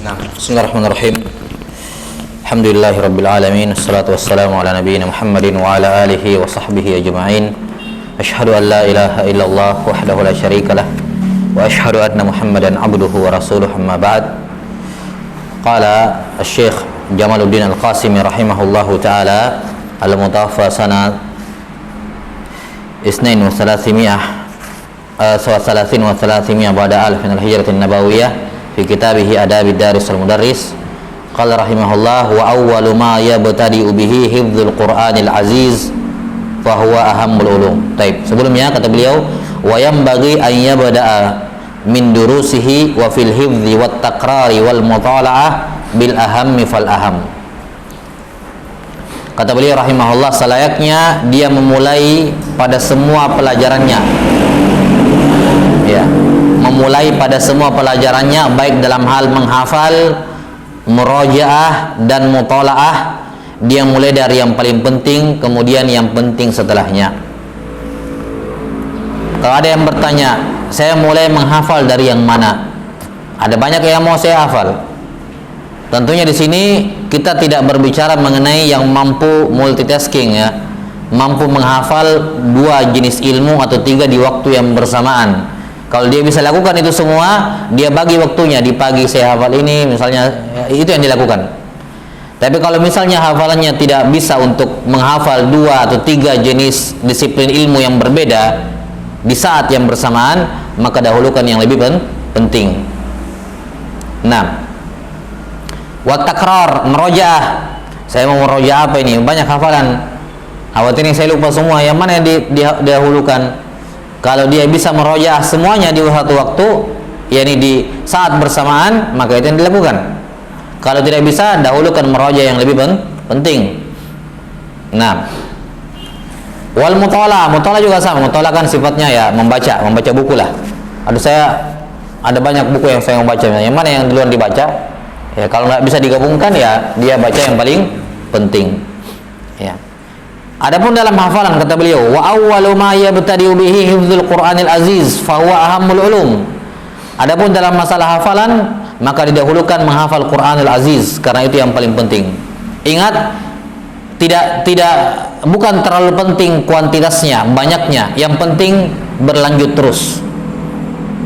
Bismillahirrahmanirrahim. Alhamdulillahirabbil alamin. Wassalatu wassalamu ala nabiyyina Muhammadin wa ala alihi wa sahbihi ajma'in. Asyhadu an la ilaha illallah wahdahu la syarikalah wa asyhadu anna Muhammadan abduhu wa rasuluhu, amma ba'd. Qala Asy-Syaikh Jamaluddin Al-Qasimi rahimahullahu taala al-mutawaffa sanah 32 wa 300 ba'da alf min al-hijrah an-nabawiyah fi kitabih Adab ad-Daris al-Mudarris. Qala rahimahullah wa awwalu ma yabtadi'u bihi hifdzul Qur'anil aziz fa huwa ahammul ulum. Baik, sebelumnya kata beliau wa yanbaghi an yabda'a min durusihi wa fil hifdzi wat takrari wal mutala'ah bil ahammi fal aham. Kata beliau rahimahullah, selayaknya dia memulai pada semua pelajarannya, ya, memulai pada semua pelajarannya, baik dalam hal menghafal, murajaah dan mutalaah. Dia mulai dari yang paling penting, kemudian yang penting setelahnya. Kalau ada yang bertanya, saya mulai menghafal dari yang mana? Ada banyak yang mau saya hafal. Tentunya di sini kita tidak berbicara mengenai yang mampu multitasking, ya, mampu menghafal 2 jenis ilmu atau 3 di waktu yang bersamaan. Kalau dia bisa lakukan itu semua, dia bagi waktunya, di pagi saya hafal ini misalnya, itu yang dilakukan. Tapi kalau misalnya hafalannya tidak bisa untuk menghafal 2 atau 3 jenis disiplin ilmu yang berbeda di saat yang bersamaan, maka dahulukan yang lebih penting. Nah, wa takrar, merojaah. Saya mau merojaah apa ini? Banyak hafalan. Awat ini saya lupa semua. Yang mana yang didahulukan? Kalau dia bisa merojaah semuanya di satu waktu, yakni di saat bersamaan, maka itu yang dilakukan. Kalau tidak bisa, dahulukan merojaah yang lebih penting. Nah, wal mutala juga sama. Mutala kan sifatnya ya membaca buku lah. Saya ada banyak buku yang saya membaca. Yang mana yang duluan dibaca? Ya, kalau nggak bisa digabungkan, ya dia baca yang paling penting. Ya. Adapun dalam hafalan, kata beliau, wa awwalu ma yabtadi'u bihi hifdzul Qur'anil aziz fa huwa ahammul ulum. Adapun dalam masalah hafalan, maka didahulukan menghafal Qur'anul aziz karena itu yang paling penting. Ingat, bukan terlalu penting kuantitasnya, banyaknya, yang penting berlanjut terus.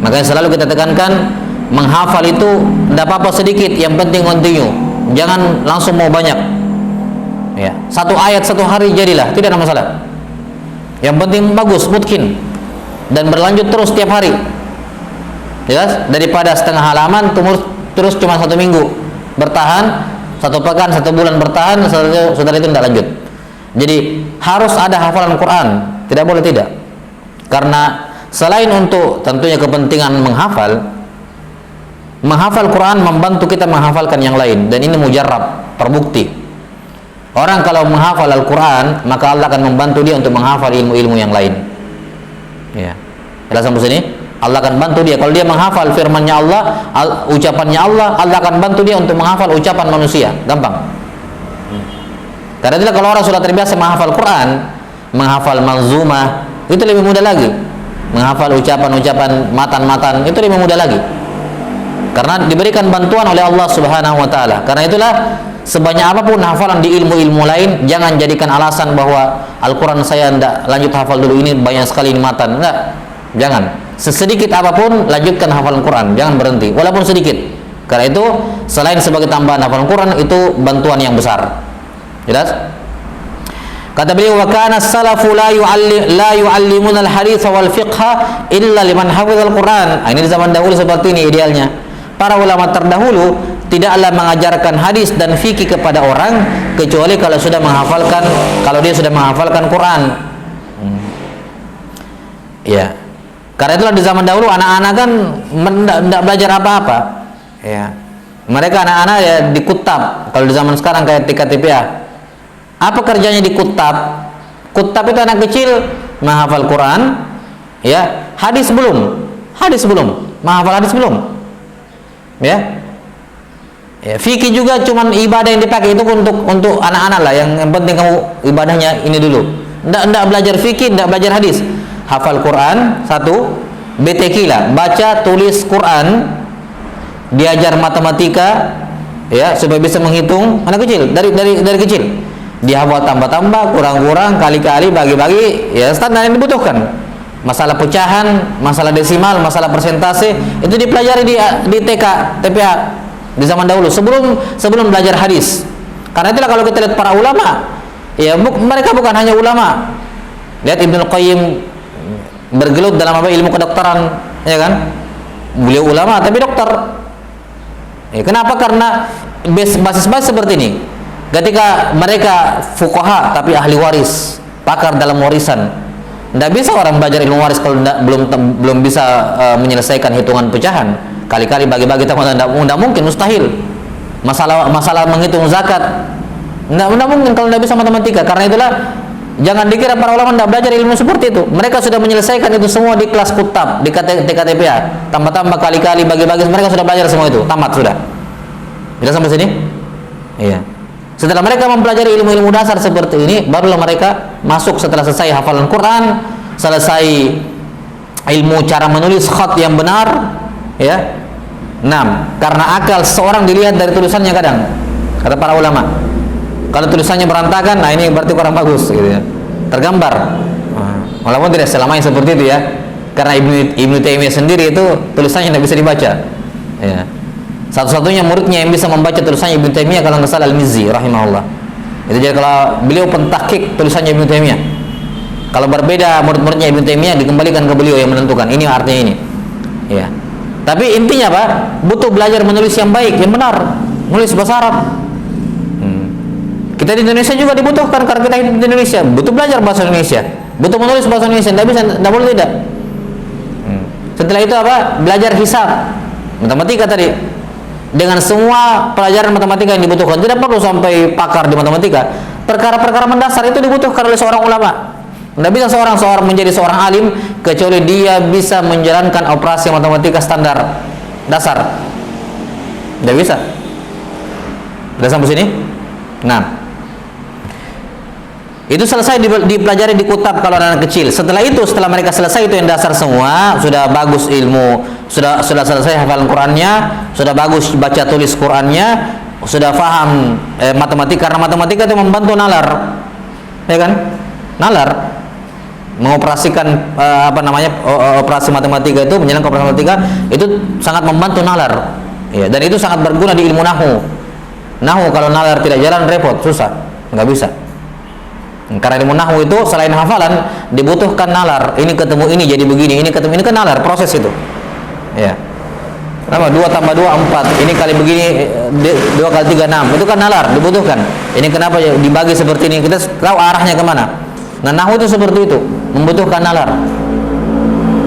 Makanya selalu kita tekankan, menghafal itu tidak apa-apa sedikit, yang penting continue. Jangan langsung mau banyak. Ya, 1 ayat 1 hari jadilah, tidak ada masalah. Yang penting bagus, mungkin, dan berlanjut terus tiap hari. Jelas? Daripada setengah halaman terus cuma 1 minggu bertahan, 1 pekan, 1 bulan bertahan, setelah itu tidak lanjut. Jadi harus ada hafalan Quran, tidak boleh tidak. Karena selain untuk tentunya kepentingan menghafal Quran membantu kita menghafalkan yang lain, dan ini mujarrab, terbukti. Orang kalau menghafal Al-Quran, maka Allah akan membantu dia untuk menghafal ilmu-ilmu yang lain. Ya, jelas sampai sini? Allah akan bantu dia. Kalau dia menghafal firman-Nya Allah, ucapannya Allah, Allah akan bantu dia untuk menghafal ucapan manusia. Gampang. Karena itulah kalau orang sudah terbiasa menghafal Quran, menghafal manzumah, itu lebih mudah lagi. Menghafal ucapan-ucapan matan-matan, itu lebih mudah lagi. Karena diberikan bantuan oleh Allah Subhanahu wa taala. Karena itulah sebanyak apapun hafalan di ilmu-ilmu lain, jangan jadikan alasan bahwa Al-Quran saya tidak lanjut hafal dulu, ini banyak sekali ini matan. Enggak, jangan. Sesedikit apapun lanjutkan hafalan Quran, jangan berhenti walaupun sedikit. Karena itu selain sebagai tambahan hafalan Quran, itu bantuan yang besar. Jelas? Kata beliau, wa kana as-salafu la yu'allimuna al-hadits wal fiqha illa liman hafizal Quran. Ini di zaman dahulu seperti ini idealnya. Para ulama terdahulu tidaklah mengajarkan hadis dan fikih kepada orang kecuali kalau dia sudah menghafalkan Quran. Ya. Karena itulah di zaman dahulu anak-anak kan tidak belajar apa-apa. Ya. Mereka anak-anak ya di kutab. Kalau di zaman sekarang kayak TKTPA. Apa kerjanya di kutab? Kutab itu anak kecil menghafal Quran, ya. Hadis belum. Menghafal hadis belum. Ya. Ya, fikih juga cuman ibadah yang dipakai itu untuk anak-anak lah. Yang penting kamu ibadahnya ini dulu. Ndak belajar fikih, ndak belajar hadis. Hafal Quran 1, BTQ lah, baca tulis Quran. diajar matematika, ya, supaya bisa menghitung. Anak kecil dari kecil dia hafal tambah-tambah, kurang-kurang, kali-kali, bagi-bagi, ya standar yang dibutuhkan. Masalah pecahan, masalah desimal, masalah persentase itu dipelajari di TK, TPA di zaman dahulu sebelum belajar hadis. Karena itulah kalau kita lihat para ulama, ya mereka bukan hanya ulama. Lihat Ibnu Qayyim bergelut dalam ilmu kedokteran, ya kan? Beliau ulama tapi dokter. Ya, kenapa? Karena basis seperti ini. Ketika mereka fuqaha tapi ahli waris, pakar dalam warisan. Tidak bisa orang belajar ilmu waris kalau belum bisa menyelesaikan hitungan pecahan. Kali-kali bagi-bagi tidak mungkin, mustahil. Masalah menghitung zakat tidak mungkin kalau tidak bisa matematika. Karena itulah jangan dikira para ulama tidak belajar ilmu seperti itu. Mereka sudah menyelesaikan itu semua di kelas kutab, di TKTPA. Tambah-tambah kali-kali bagi-bagi, mereka sudah belajar semua itu, tamat sudah. Bisa sampai sini? Iya. Setelah mereka mempelajari ilmu-ilmu dasar seperti ini, barulah mereka masuk setelah selesai hafalan Quran, selesai ilmu cara menulis khat yang benar, ya. 6. Karena akal seorang dilihat dari tulisannya kadang. Kata para ulama, kalau tulisannya berantakan, nah ini berarti kurang bagus, gitu ya. Tergambar. Walaupun tidak selamanya seperti itu ya. Karena Ibnu Taimiyah sendiri itu tulisannya tidak bisa dibaca. Ya. Satu-satunya muridnya yang bisa membaca tulisannya Ibnu Taimiyah kalau nggak salah Al-Mizzi rahimahullah. Itu jadi kalau beliau pentahqiq tulisannya Ibnu Taimiyah. Kalau berbeda murid-muridnya Ibnu Taimiyah dikembalikan ke beliau yang menentukan. Ini artinya ini. Ya. Tapi intinya apa? Butuh belajar menulis yang baik, yang benar. Menulis bahasa Arab. Kita di Indonesia juga dibutuhkan karena kita hidup di Indonesia. Butuh belajar bahasa Indonesia. Butuh menulis bahasa Indonesia. Tidak boleh tidak. Setelah itu apa? Belajar hisab, matematika tadi. Dengan semua pelajaran matematika yang dibutuhkan, tidak perlu sampai pakar di matematika. Perkara-perkara mendasar itu dibutuhkan oleh seorang ulama. Tidak bisa seorang menjadi seorang alim kecuali dia bisa menjalankan operasi matematika standar dasar. Tidak bisa. Sudah sampai sini? Nah, itu selesai dipelajari di kutab kalau anak kecil. Setelah mereka selesai itu yang dasar semua, sudah bagus ilmu, sudah selesai hafalan Qurannya, sudah bagus baca tulis Qurannya, sudah paham matematika, karena matematika itu membantu nalar, ya kan? Nalar mengoperasikan operasi matematika itu, menjalankan operasi matematika itu sangat membantu nalar, ya, dan itu sangat berguna di ilmu nahu. Kalau nalar tidak jalan repot, susah, nggak bisa. Karena ilmu nahwu itu selain hafalan dibutuhkan nalar. Ini ketemu ini jadi begini, ini ketemu ini, kan nalar, proses itu. Ya. Nama 2 tambah 2 4. Ini kali begini 2 kali 3 6. Itu kan nalar, dibutuhkan. Ini kenapa dibagi seperti ini? Kita tahu arahnya kemana. Nah, nahwu itu seperti itu, membutuhkan nalar.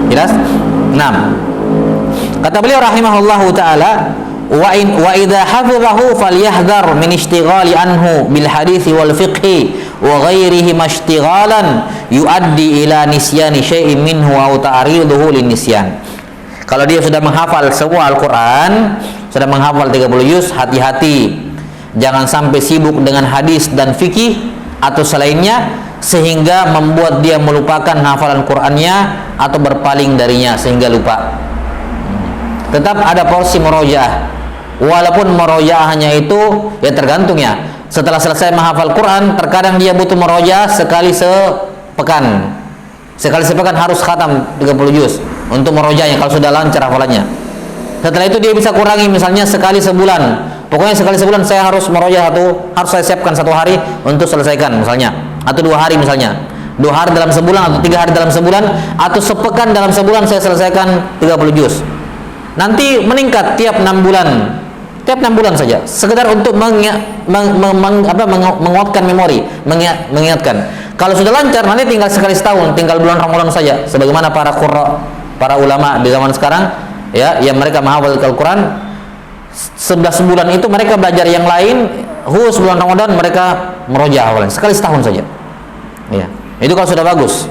Jelas? 6. Kata beliau rahimahullahu taala, wa idza hafizahu falyahdhar min ishtighali anhu bil hadits wal fiqhi wa ghairihi mashtighalan yuaddi ila nisyani syai'in minhu aw ta'riduhu lin nisyan. Kalau dia sudah menghafal semua Al-Qur'an, sudah menghafal 30 juz, hati-hati jangan sampai sibuk dengan hadis dan fikih atau selainnya sehingga membuat dia melupakan hafalan Qur'annya atau berpaling darinya sehingga lupa. Tetap ada porsi murojaah. Walaupun murojaahnya itu ya tergantung ya. Setelah selesai menghafal Quran, terkadang dia butuh murojaah sekali sepekan. Sekali sepekan harus khatam 30 juz untuk murojaahnya kalau sudah lancar hafalannya. Setelah itu dia bisa kurangi, misalnya sekali sebulan. Pokoknya sekali sebulan saya harus murojaah harus saya siapkan 1 hari untuk selesaikan misalnya, atau 2 hari misalnya. 2 hari dalam sebulan atau 3 hari dalam sebulan atau sepekan dalam sebulan saya selesaikan 30 juz. Nanti meningkat tiap 6 bulan. Tiap 6 bulan saja, sekedar untuk menguatkan memori, mengingatkan. Kalau sudah lancar, nanti tinggal sekali setahun, tinggal bulan Ramadan saja. Sebagaimana para qurra, para ulama di zaman sekarang, ya, yang mereka menghafal Al-Quran 11 bulan itu mereka belajar yang lain, khusus bulan Ramadan mereka merojaah hafalan sekali setahun saja. Ya, itu kalau sudah bagus.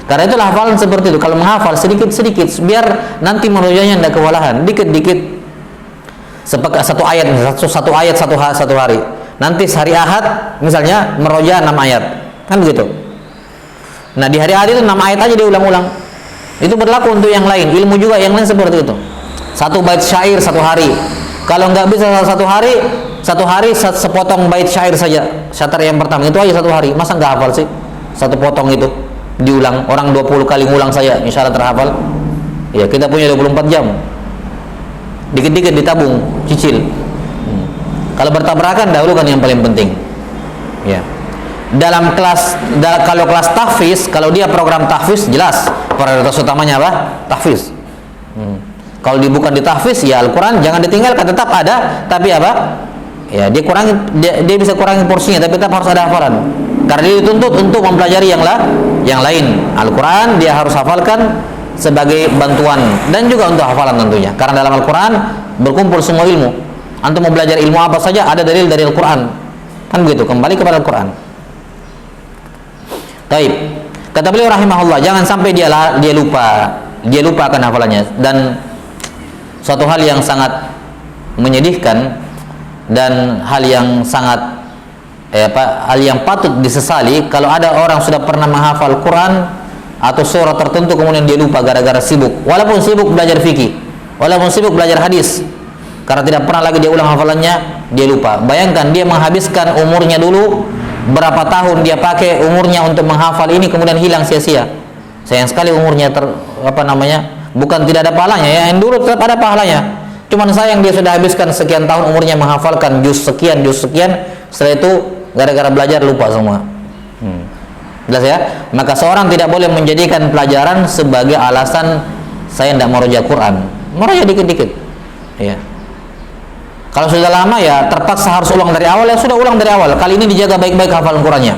Karena itulah hafalan seperti itu. Kalau menghafal sedikit-sedikit, biar nanti merojaahnya tidak kewalahan, dikit-dikit. Satu ayat satu hari. Nanti hari Ahad misalnya merojaah 6 ayat, kan begitu. Nah, di hari Ahad itu 6 ayat aja diulang-ulang. Itu berlaku untuk yang lain, ilmu juga yang lain seperti itu. Satu bait syair satu hari. Kalau nggak bisa satu hari sepotong bait syair saja. Syair yang pertama itu aja satu hari. Masa nggak hafal sih? Satu potong itu diulang. Orang 20 kali ngulang saya, insya Allah terhafal. Ya, kita punya 24 jam. Dikit-dikit ditabung, cicil. Kalau bertabrakan dahulukan yang paling penting. Ya. Kalau kelas tahfiz, kalau dia program tahfiz jelas prioritas utamanya apa? Tahfiz. Kalau bukan di tahfiz ya Al-Quran jangan ditinggalkan, tetap ada, tapi apa? Ya, dia bisa kurangi porsinya, tapi tetap harus ada hafalan. Karena dia dituntut untuk mempelajari yang lain. Al-Quran dia harus hafalkan sebagai bantuan dan juga untuk hafalan tentunya. Karena dalam Al-Quran berkumpul semua ilmu. Antum mau belajar ilmu apa saja ada dalil dari Al-Quran. Kan begitu, kembali kepada Al-Quran. Baik. Kata beliau rahimahullah, jangan sampai dia lupa akan hafalannya. Dan suatu hal yang sangat menyedihkan dan hal yang sangat hal yang patut disesali kalau ada orang sudah pernah menghafal Quran atau surah tertentu kemudian dia lupa gara-gara sibuk, walaupun sibuk belajar fikih, walaupun sibuk belajar hadis, karena tidak pernah lagi dia ulang hafalannya, dia lupa. Bayangkan dia menghabiskan umurnya dulu berapa tahun dia pakai umurnya untuk menghafal ini, kemudian hilang sia-sia. Sayang sekali umurnya bukan tidak ada pahalanya ya, yang dulu tetap ada pahalanya. Cuman sayang dia sudah habiskan sekian tahun umurnya menghafalkan juz sekian, setelah itu gara-gara belajar lupa semua. Jelas ya? Maka seorang tidak boleh menjadikan pelajaran sebagai alasan saya tidak meroja Quran. Meroja dikit-dikit. Ya. Kalau sudah lama ya terpaksa harus ulang dari awal, ya sudah ulang dari awal. Kali ini dijaga baik-baik hafalan Qurannya.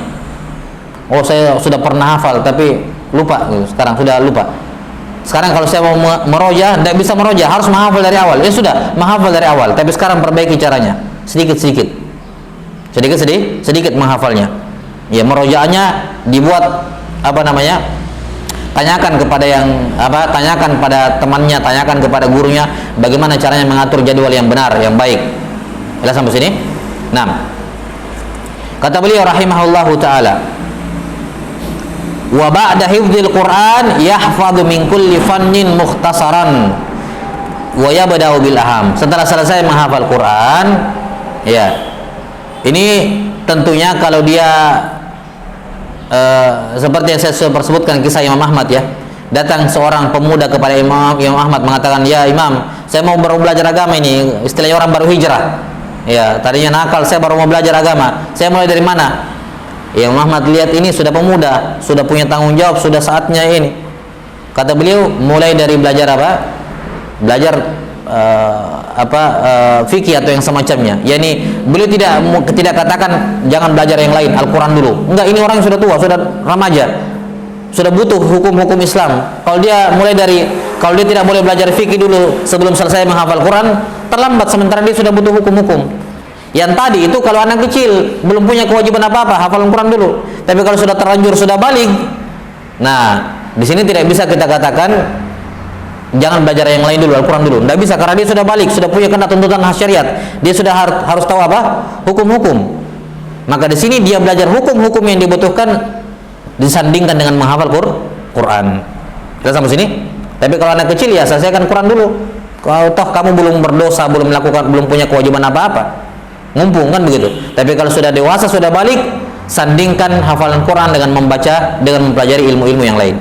Oh, saya sudah pernah hafal tapi lupa gitu. Sekarang sudah lupa. Sekarang kalau saya mau meroja, tidak bisa meroja, harus menghafal dari awal. Ya sudah, menghafal dari awal. Tapi sekarang perbaiki caranya, sedikit-sedikit menghafalnya. Ya, merojaannya dibuat tanyakan pada temannya, tanyakan kepada gurunya bagaimana caranya mengatur jadwal yang benar, yang baik. Jelas sampai sini? 6. Kata beliau rahimahullahu taala, wa ba'da hifdzil Qur'an yahfadhu min kulli fannin mukhtasaran wa yabda'u bil aham. Setelah selesai menghafal Quran, ya. Ini tentunya kalau dia seperti yang saya sudah sebutkan kisah Imam Ahmad ya. Datang seorang pemuda kepada Imam Ahmad mengatakan, "Ya Imam, saya mau baru belajar agama ini." Istilahnya orang baru hijrah. Ya, tadinya nakal, saya baru mau belajar agama. Saya mulai dari mana? Ya, Imam Ahmad lihat ini sudah pemuda, sudah punya tanggung jawab, sudah saatnya ini. Kata beliau, mulai dari belajar apa? Belajar fikih atau yang semacamnya. Yani beliau tidak katakan jangan belajar yang lain, Al-Quran dulu. Enggak, ini orang yang sudah tua, sudah remaja, sudah butuh hukum-hukum Islam. Kalau dia tidak boleh belajar fikih dulu sebelum selesai menghafal Quran, terlambat, sementara dia sudah butuh hukum-hukum. Yang tadi itu kalau anak kecil belum punya kewajiban apa-apa, hafalan Quran dulu. Tapi kalau sudah terlanjur, sudah balik, nah di sini tidak bisa kita katakan jangan belajar yang lain dulu, Al-Quran dulu. Tidak bisa, karena dia sudah balik, sudah punya kena tuntutan syariat. Dia sudah harus tahu apa? Hukum-hukum. Maka di sini dia belajar hukum-hukum yang dibutuhkan disandingkan dengan menghafal Quran. Kita sampai sini. Tapi kalau anak kecil ya selesaikan Quran dulu. Kalau toh kamu belum berdosa, belum punya kewajiban apa-apa, ngumpung kan begitu. Tapi kalau sudah dewasa, sudah balik, sandingkan hafalan Quran dengan mempelajari ilmu-ilmu yang lain.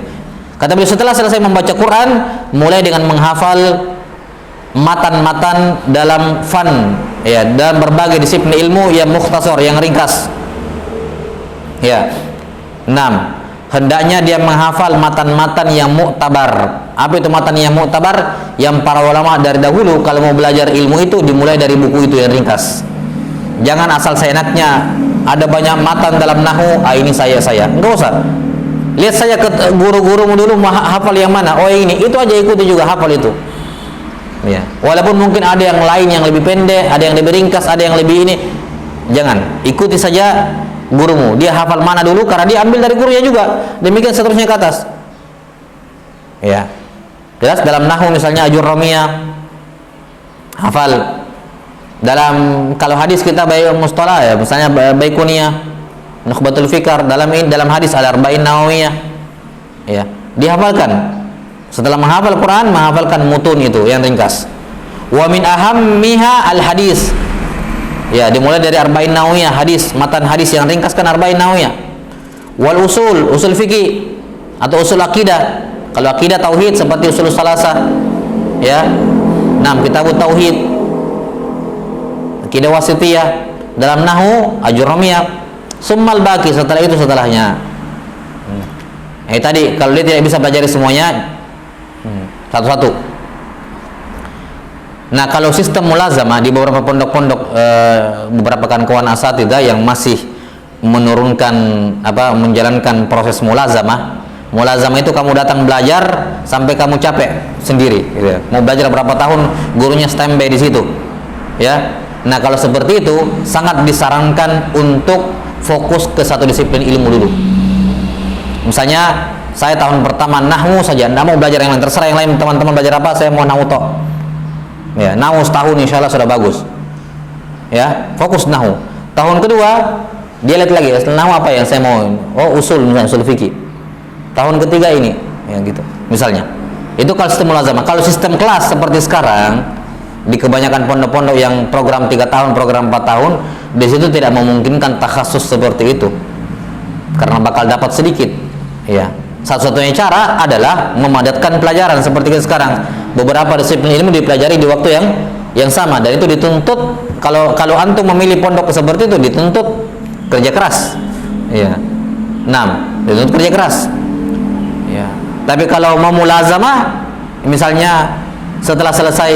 Kata beliau, setelah selesai membaca Quran, mulai dengan menghafal matan-matan dalam ya, dalam berbagai disiplin ilmu yang mukhtasar, yang ringkas. Ya. 6. Hendaknya dia menghafal matan-matan yang muktabar. Apa itu matan yang muktabar? Yang para ulama dari dahulu kalau mau belajar ilmu itu dimulai dari buku itu yang ringkas. Jangan asal seenaknya ada banyak matan dalam nahwu, ini saya. Enggak usah. Lihat saja ke guru-gurumu dulu hafal yang mana. Oh ini, itu aja ikuti juga, hafal itu. Ya. Walaupun mungkin ada yang lain yang lebih pendek, ada yang lebih ringkas, ada yang lebih ini. Jangan, ikuti saja gurumu. Dia hafal mana dulu karena dia ambil dari gurunya juga. Demikian seterusnya ke atas. Ya. Jelas dalam nahwu misalnya Ajurramiyah hafal. Kalau hadis kita baik mustalah ya, misalnya Baikuniyah, Nukhbatul Fikar, dalam hadis Al-Arba'in Nawawiyah. Ya, dihafalkan. Setelah menghafal Quran, menghafalkan mutun itu yang ringkas. Wa min ahammiha al-hadis. Ya, dimulai dari Arba'in Nawawiyah, hadis, matan hadis yang ringkaskan Arba'in Nawawiyah. Wal usul fikih atau usul akidah. Kalau akidah tauhid seperti usul salasah. Ya. 6 kitab tauhid. Akidah wasitiyah. Dalam nahwu ajurumiyah. Summal baqi, setelah itu setelahnya. Tadi kalau dia tidak bisa pelajari semuanya satu-satu. Nah, kalau sistem mulazamah di beberapa pondok-pondok, beberapa kawan asatidzah yang masih menurunkan menjalankan proses mulazamah. Mulazamah itu kamu datang belajar sampai kamu capek sendiri, gitu ya. Mau belajar berapa tahun, gurunya standby di situ, ya. Nah, kalau seperti itu sangat disarankan untuk fokus ke satu disiplin ilmu dulu. Misalnya saya tahun pertama nahwu saja, tidak mau belajar yang lain, terserah yang lain teman-teman belajar apa, saya mau nahwu tok. Ya, nahwu setahun insya Allah sudah bagus. Ya, fokus nahwu. Tahun kedua dia lihat lagi, nahwu apa yang saya mau? Oh, usul, misalnya usul fikih. Tahun ketiga ini, ya gitu. Misalnya. Itu kalau sistem mulazamah. Kalau sistem kelas seperti sekarang di kebanyakan pondok-pondok yang program 3 tahun, program 4 tahun, di situ tidak memungkinkan takhasus seperti itu. Karena bakal dapat sedikit. Ya. Satu-satunya cara adalah memadatkan pelajaran seperti sekarang. Beberapa disiplin ilmu dipelajari di waktu yang sama, dan itu dituntut, kalau antum memilih pondok seperti itu dituntut kerja keras. Ya. 6, dituntut kerja keras. Ya. Tapi kalau mau mulazamah, misalnya setelah selesai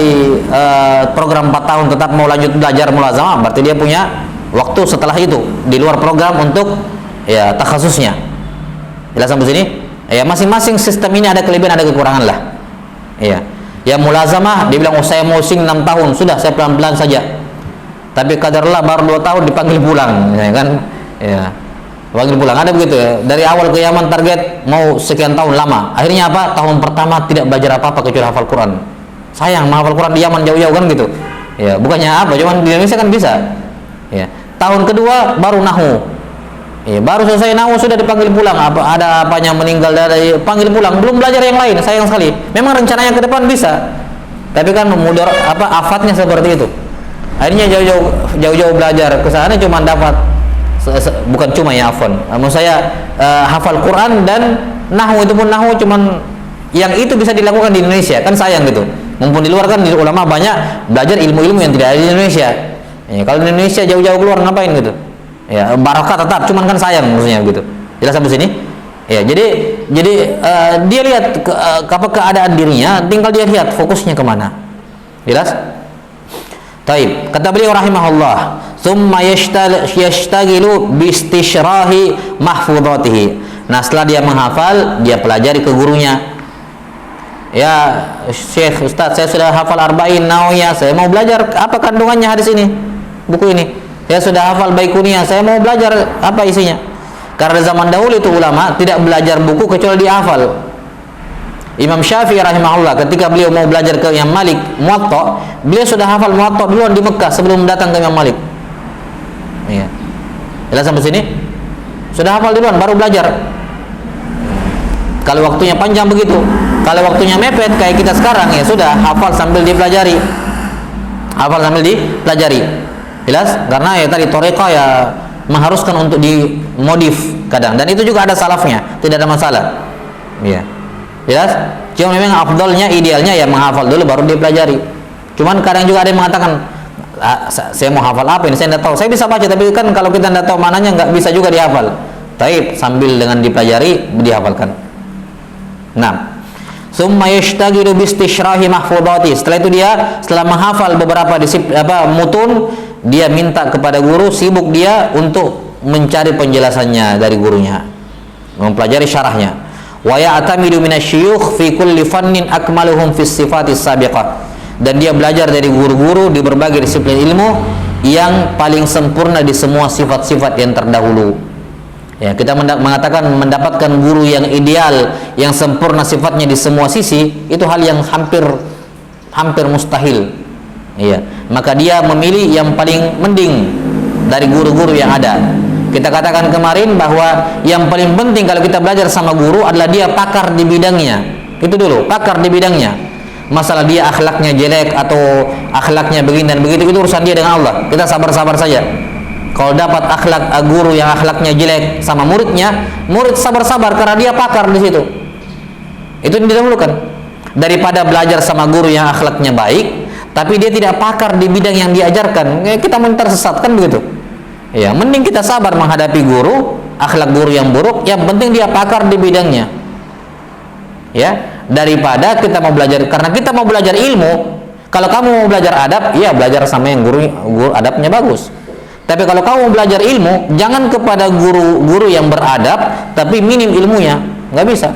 program 4 tahun tetap mau lanjut belajar mulazamah, berarti dia punya waktu setelah itu di luar program untuk ya takhasusnya. Jelas sampai sini? Ya, masing-masing sistem ini ada kelebihan ada kekurangan lah. Ya. Ya mulazamah dia bilang, oh saya mau sing 6 tahun, sudah saya pelan-pelan saja. Tapi kadarlah baru 2 tahun dipanggil pulang, ya kan? Ya. Panggil pulang, ada begitu ya. Dari awal ke Yaman target mau sekian tahun lama. Akhirnya apa? Tahun pertama tidak belajar apa-apa kecuali hafal Quran. Sayang, menghafal Quran di Yaman jauh-jauh kan gitu. Ya, bukannya apa, cuman di Indonesia kan bisa. Ya. Tahun kedua baru nahwu. Ya, baru selesai nahwu sudah dipanggil pulang. Ada apanya meninggal dari panggil pulang, belum belajar yang lain. Sayang sekali. Memang rencananya ke depan bisa. Tapi kan memudar afatnya seperti itu. Akhirnya jauh-jauh belajar ke sana cuma dapat bukan cuma ya afwan. Maksud saya hafal Quran dan nahwu, itu pun nahwu cuman yang itu bisa dilakukan di Indonesia. Kan sayang gitu. Mumpun di luar kan di ulama banyak belajar ilmu-ilmu yang tidak ada di Indonesia. Ya, kalau di Indonesia jauh-jauh keluar ngapain gitu? Ya, barakah tetap, cuman kan sayang maksudnya gitu. Jelas sampai sini? Ya, jadi dia lihat apa keadaan dirinya, tinggal dia lihat fokusnya kemana. Jelas? Taib. Kata beliau rahimahullah, "Tsumma yashtaghilu bi istishrahi mahfudhatihi." Nah, setelah dia menghafal, dia pelajari ke gurunya. Ya, Syekh, Ustaz, saya sudah hafal Arba'in Nawawiyah, saya mau belajar apa kandungannya hadis ini, buku ini. Saya sudah hafal Baikuniyah, saya mau belajar apa isinya. Karena zaman dahulu itu ulama tidak belajar buku kecuali dihafal. Imam Syafi'i rahimahullah ketika beliau mau belajar ke Imam Malik Muwatta, beliau sudah hafal Muwatta duluan di Mekah sebelum datang ke Imam Malik. Iya. Jelas sampai sini? Sudah hafal duluan baru belajar. Kalau waktunya panjang begitu. Kalau waktunya mepet kayak kita sekarang, ya sudah hafal sambil dipelajari. Hafal sambil dipelajari. Jelas? Karena ya tadi thariqah ya mengharuskan untuk dimodif kadang, dan itu juga ada salafnya, tidak ada masalah. Iya. Jelas? Cuma memang afdalnya, idealnya ya menghafal dulu baru dipelajari. Cuman kadang juga ada yang mengatakan, saya mau hafal apa ini, saya tidak tahu. Saya bisa baca, tapi kan kalau kita tidak tahu mananya nggak bisa juga dihafal. Taib, sambil dengan dipelajari dihafalkan. Nah, summa yashtaghilu bi istishrahi mahfudhati. Setelah itu dia setelah menghafal beberapa mutun, dia minta kepada guru, sibuk dia untuk mencari penjelasannya dari gurunya, mempelajari syarahnya. Wa ya'tamidu minasyuyukh fi kulli fannin akmaluhum fi sifatis sabiqah. Dan dia belajar dari guru-guru di berbagai disiplin ilmu yang paling sempurna di semua sifat-sifat yang terdahulu. Ya, kita mengatakan mendapatkan guru yang ideal, yang sempurna sifatnya di semua sisi, itu hal yang hampir mustahil. Iya, maka dia memilih yang paling mending dari guru-guru yang ada. Kita katakan kemarin bahwa yang paling penting kalau kita belajar sama guru adalah dia pakar di bidangnya. Itu dulu, pakar di bidangnya. Masalah dia akhlaknya jelek atau akhlaknya begini dan begitu, itu urusan dia dengan Allah. Kita sabar-sabar saja. Kalau dapat guru yang akhlaknya jelek sama muridnya, murid sabar-sabar karena dia pakar di situ. Itu yang didahulukan daripada belajar sama guru yang akhlaknya baik tapi dia tidak pakar di bidang yang diajarkan. Kita tersesatkan begitu. Ya, mending kita sabar menghadapi guru akhlak guru yang buruk, yang penting dia pakar di bidangnya. Ya, daripada kita mau belajar, karena kita mau belajar ilmu. Kalau kamu mau belajar adab, ya belajar sama yang guru adabnya bagus. Tapi kalau kamu mau belajar ilmu, jangan kepada guru yang beradab tapi minim ilmunya, nggak bisa.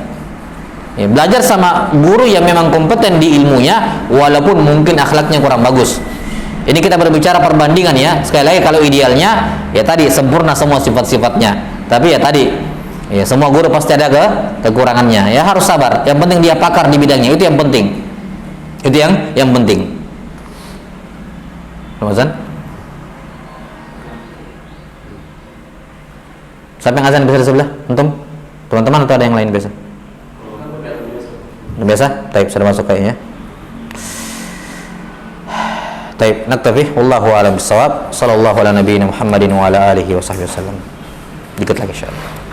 Ya, belajar sama guru yang memang kompeten di ilmunya walaupun mungkin akhlaknya kurang bagus. Ini kita berbicara perbandingan ya. Sekali lagi, kalau idealnya ya tadi sempurna semua sifat-sifatnya. Tapi ya tadi, ya semua guru pasti ada kekurangannya. Ya harus sabar. Yang penting dia pakar di bidangnya, itu yang penting. Itu yang penting. Ramazan? Siapa yang azan bisa di sebelah? Antum? Teman-teman atau ada yang lain biasa? Biasa? Taib, sudah masuk kayaknya. Taib, naktafi. Wallahu a'lam bissawab. Sallallahu ala nabiyina Muhammadin wa ala alihi wa sahbihi wasallam. Dikit lagi insyaallah.